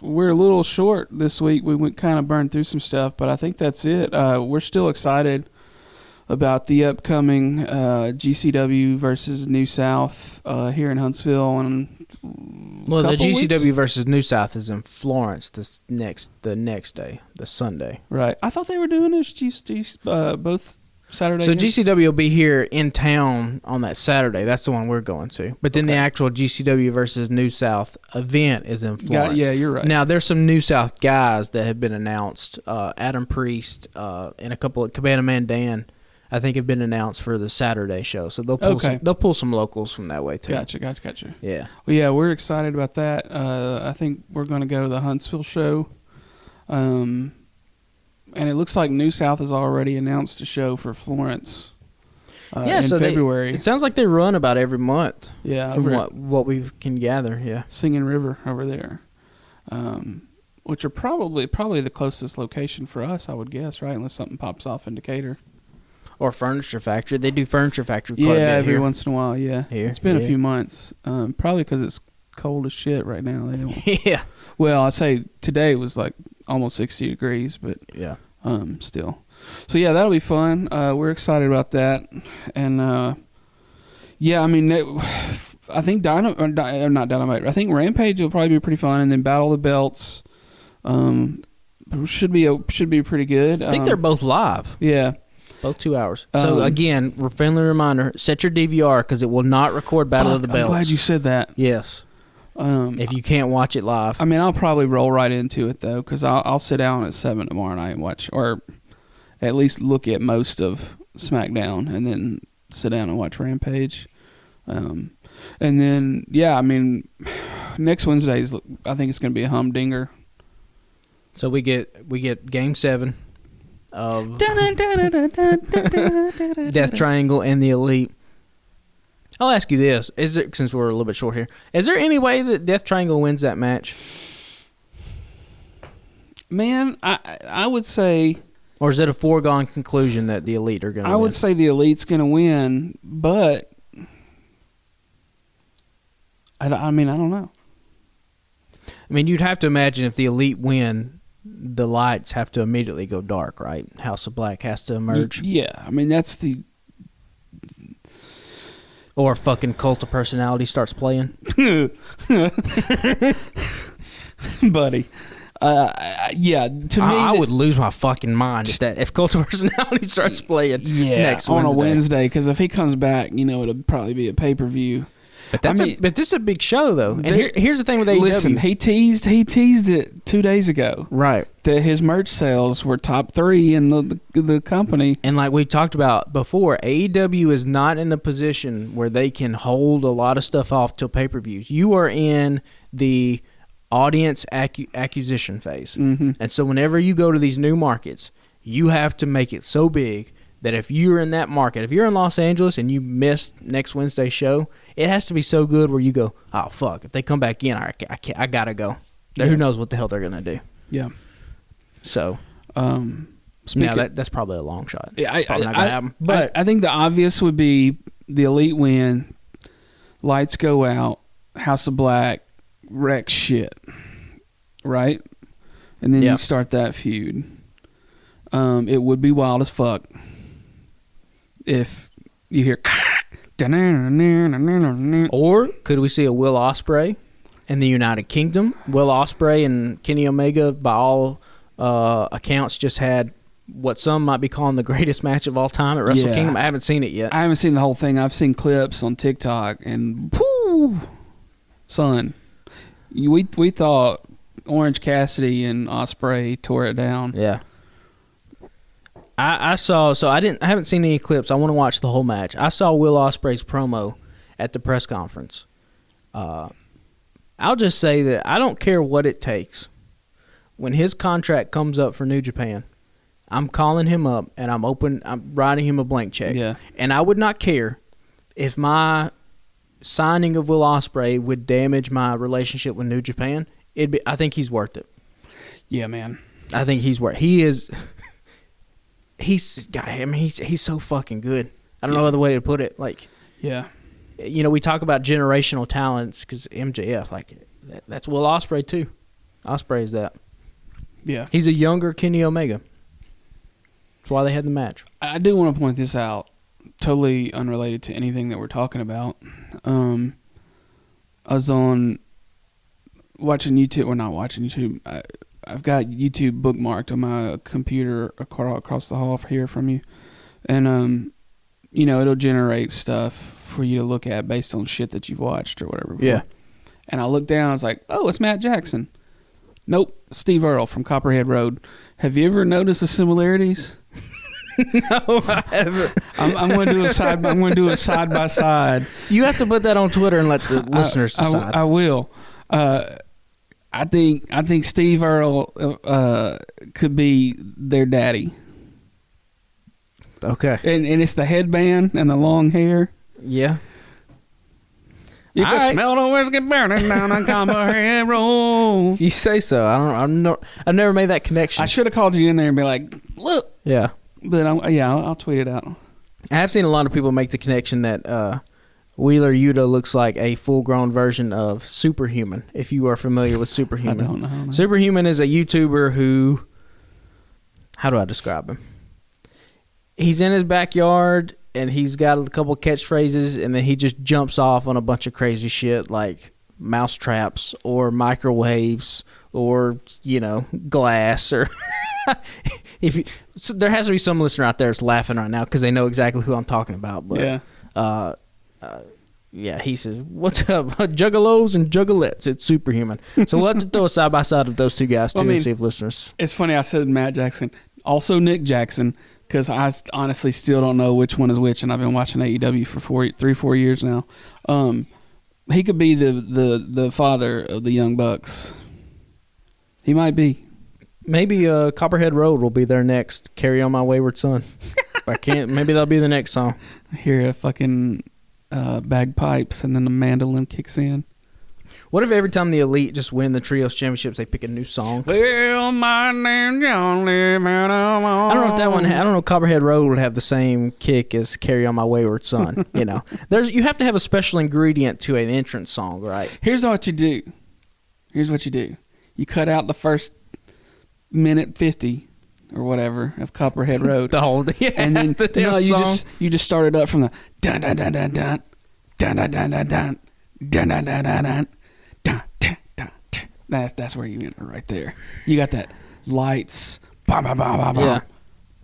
we're a little short this week. We went kind of burned through some stuff, but I think that's it. We're still excited about the upcoming GCW versus New South here in Huntsville. Well, the GCW weeks? Versus New South is in Florence the next day, the Sunday. Right. I thought they were doing this both Saturday. So GCW will be here in town on that Saturday. That's the one we're going to. But then the actual GCW versus New South event is in Florence. Yeah, you're right. Now, there's some New South guys that have been announced. Adam Priest and a couple of Cabana Man Dan. I think have been announced for the Saturday show. So they'll pull some locals from that way too. Gotcha. Yeah. Well, yeah, we're excited about that. I think we're going to go to the Huntsville show. And it looks like New South has already announced a show for Florence. In February. It sounds like they run about every month. Yeah, from what we can gather. Yeah, Singing River over there, which are probably the closest location for us, I would guess, right? Unless something pops off in Decatur or Furniture Factory. They do Furniture Factory. Every once in a while. Yeah, it's been a few months. Probably because it's cold as shit right now. They don't. Yeah. Well, I say today was like almost 60 degrees, but yeah, still. So yeah, that'll be fun. We're excited about that, and yeah, I mean, I think not Dynamite. I think Rampage will probably be pretty fun, and then Battle of the Belts should be pretty good. I think they're both live. Yeah. Both 2 hours. So again, friendly reminder: set your DVR because it will not record Battle of the Belts. I'm glad you said that. Yes. If you can't watch it live, I mean, I'll probably roll right into it though, because I'll sit down at 7 tomorrow night and watch, or at least look at most of SmackDown, and then sit down and watch Rampage. And then I mean, next Wednesday's I think it's going to be a humdinger. So we get Game 7 of Death Triangle and the Elite. I'll ask you this: since we're a little bit short here, is there any way that Death Triangle wins that match? Man, I would say, or is it a foregone conclusion that the Elite are going to win? I would say the Elite's going to win, but I mean, I don't know. I mean, you'd have to imagine if the Elite win, the lights have to immediately go dark, right? House of Black has to emerge. Yeah, I mean, that's the... Or fucking Cult of Personality starts playing. Buddy. Yeah, to me... I would lose my fucking mind if Cult of Personality starts playing next on Wednesday. A Wednesday, because if he comes back, it'll probably be a pay-per-view. But but this is a big show, though. And here's the thing with AEW. Listen, he teased it 2 days ago. Right. That his merch sales were top 3 in the company. And like we talked about before, AEW is not in the position where they can hold a lot of stuff off till pay-per-views. You are in the audience acquisition phase. Mm-hmm. And so whenever you go to these new markets, you have to make it so big that if you're in that market, if you're in Los Angeles and you missed next Wednesday's show, it has to be so good where you go, oh, fuck, if they come back in, I got to go. Who knows what the hell they're going to do. Yeah. So, that's probably a long shot. Yeah, probably not going to happen. But I think the obvious would be the Elite win, lights go out, House of Black wreck shit, right? And then you start that feud. It would be wild as fuck if you hear... Or could we see a Will Ospreay in the United Kingdom? Will Ospreay and Kenny Omega, by all accounts, just had what some might be calling the greatest match of all time at Wrestle Kingdom. I haven't seen it yet. I haven't seen the whole thing. I've seen clips on TikTok, and son, we thought Orange Cassidy and Ospreay tore it down. Yeah. I saw, so I haven't seen any clips. I want to watch the whole match. I saw Will Ospreay's promo at the press conference. I'll just say that I don't care what it takes. When his contract comes up for New Japan, I'm calling him up and I'm writing him a blank check. Yeah. And I would not care if my signing of Will Ospreay would damage my relationship with New Japan. I think he's worth it. Yeah, man. I think he's worth it. He is... He's so fucking good. I don't know other way to put it. Like, we talk about generational talents because MJF, like, that's Will Ospreay too. Ospreay is that. Yeah, he's a younger Kenny Omega. That's why they had the match. I do want to point this out, totally unrelated to anything that we're talking about. I was on watching YouTube, or not watching YouTube. I've got YouTube bookmarked on my computer across the hall here from you. And, it'll generate stuff for you to look at based on shit that you've watched or whatever. Before. Yeah. And I looked down, I was like, oh, it's Matt Jackson. Nope, Steve Earle from Copperhead Road. Have you ever noticed the similarities? No, I haven't. I'm going to do a side. I'm going to do a side by side. You have to put that on Twitter and let the listeners decide. I will. I think Steve Earle could be their daddy. Okay. And it's the headband and the long hair. Yeah. You can smell the whiskey burning down on Copperhead Road. If you say so. I've never made that connection. I should have called you in there and be like, look. Yeah. But I'll tweet it out. I have seen a lot of people make the connection that Wheeler Yuta looks like a full-grown version of Superhuman, if you are familiar with Superhuman. I don't know. Man. Superhuman is a YouTuber who, how do I describe him? He's in his backyard, and he's got a couple catchphrases, and then he just jumps off on a bunch of crazy shit like mouse traps or microwaves or, glass or... So there has to be some listener out there that's laughing right now because they know exactly who I'm talking about. But yeah, he says, "What's up, juggalos and juggalettes?" It's Superhuman. So we'll have to throw a side by side of those two guys too and see if listeners. It's funny I said Matt Jackson, also Nick Jackson, because I honestly still don't know which one is which, and I've been watching AEW for 4 years now. He could be the father of the Young Bucks. He might be. Maybe Copperhead Road will be their next "Carry On My Wayward Son." I can't. Maybe that'll be the next song. I hear a fucking bagpipes, and then the mandolin kicks in. What if every time the Elite just win the Trios Championships, they pick a new song? Well, my name's John I don't know if that one. I don't know if Copperhead Road would have the same kick as "Carry On My Wayward Son." You have to have a special ingredient to an entrance song, right? Here's what you do. You cut out the first minute 50 or whatever of Copperhead Road. And then you just start it up from the dun dun dun dun dun dun dun dun dun dun dun dun dun dun dun dun dun dun. That's where you enter right there. You got that lights. Bam, bam, bam, bam, bam. Yeah.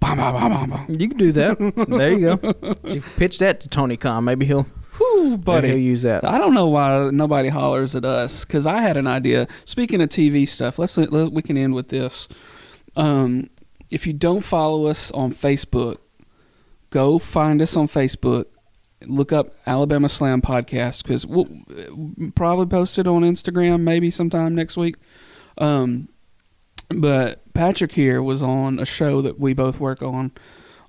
Bam, bam, bam, bam, bam. You can do that. There you go. You pitch that to Tony Khan. Maybe he'll use that. I don't know why nobody hollers at us, because I had an idea. Speaking of TV stuff, we can end with this. If you don't follow us on Facebook, go find us on Facebook. Look up Alabama Slam Podcast, because we'll probably post it on Instagram maybe sometime next week. But Patrick here was on a show that we both work on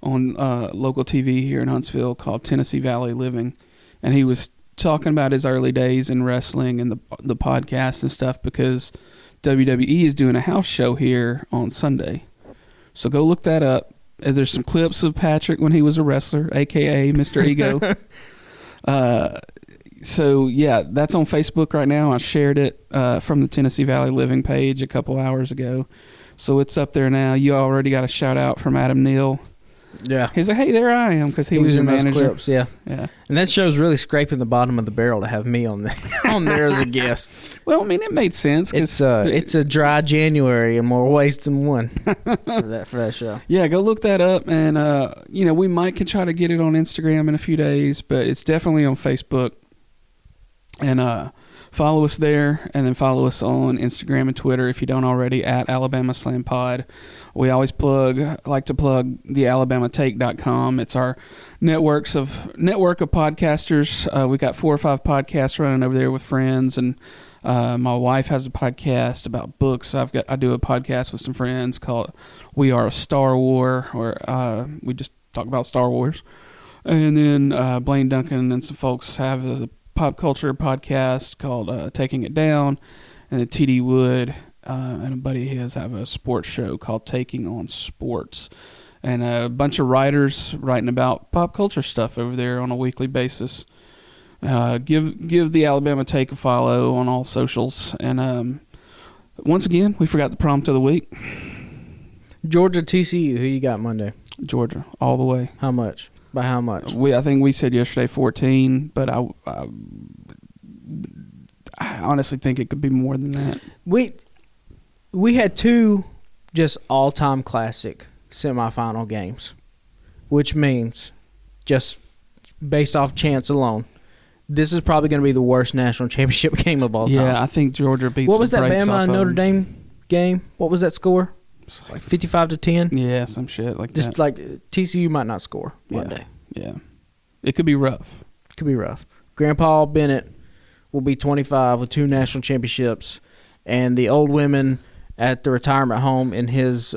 local TV here in Huntsville called Tennessee Valley Living. And he was talking about his early days in wrestling and the podcast and stuff, because WWE is doing a house show here on Sunday. So go look that up. There's some clips of Patrick when he was a wrestler, a.k.a. Mr. Ego. So, yeah, that's on Facebook right now. I shared it from the Tennessee Valley Living page a couple hours ago. So it's up there now. You already got a shout-out from Adam Neal. Yeah. He's like, hey, there I am, because he was your in those manager. clips, yeah. And that show's really scraping the bottom of the barrel to have me on there as a guest. Well, I mean, it made sense. It's a dry January in more ways than one for that show. Yeah, go look that up, and we might can try to get it on Instagram in a few days, but it's definitely on Facebook. And follow us there, and then follow us on Instagram and Twitter if you don't already, at Alabama Slam Pod. We always like to plug the AlabamaTake.com. It's our network of podcasters. We got 4 or 5 podcasts running over there with friends, and my wife has a podcast about books. I do a podcast with some friends called We Are a Star War, where we just talk about Star Wars. And then Blaine Duncan and some folks have a pop culture podcast called Taking It Down, and then TD Wood and a buddy of his have a sports show called Taking on Sports, and a bunch of writers writing about pop culture stuff over there on a weekly basis. Give the Alabama Take a follow on all socials, and once again, we forgot the prompt of the week. Georgia TCU, who you got Monday? Georgia, all the way. How much? By how much? I think we said yesterday 14, but I honestly think it could be more than that. We had 2 just all-time classic semifinal games, which means, just based off chance alone, this is probably going to be the worst national championship game of all time. Yeah, I think Georgia beats. What was that Bama and Notre Dame game? What was that score? like 55-10. Yeah, some shit like Just that. like TCU might not score one Yeah. day. Yeah. It could be rough. Could be rough. Grandpa Bennett will be 25 with 2 national championships, and the old women at the retirement home in his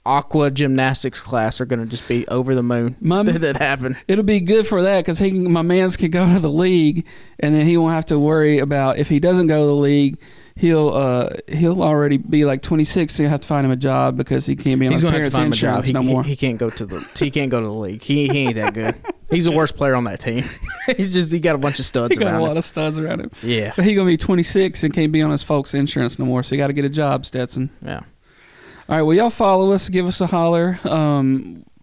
aqua gymnastics class are going to just be over the moon. That happened. It'll be good for that because my man's can go to the league, and then he won't have to worry about if he doesn't go to the league. He'll already be like 26, so you have to find him a job because he can't be on his parents' insurance no more. He can't go to the league. He ain't that good. He's the worst player on that team. He got a bunch of studs He got around a lot him. of studs around him. Yeah. But he's gonna be 26 and can't be on his folks' insurance no more, so you got to get a job, Stetson. Yeah. All right, well, y'all follow us, give us a holler.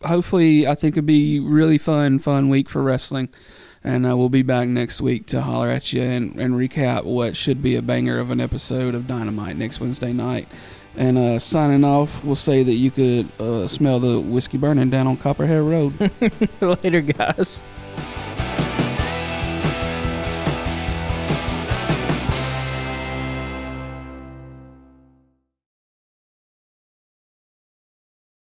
Hopefully, I think it'll be really fun week for wrestling. And we'll be back next week to holler at you and recap what should be a banger of an episode of Dynamite next Wednesday night. And signing off, we'll say that you could smell the whiskey burning down on Copperhead Road. Later, guys.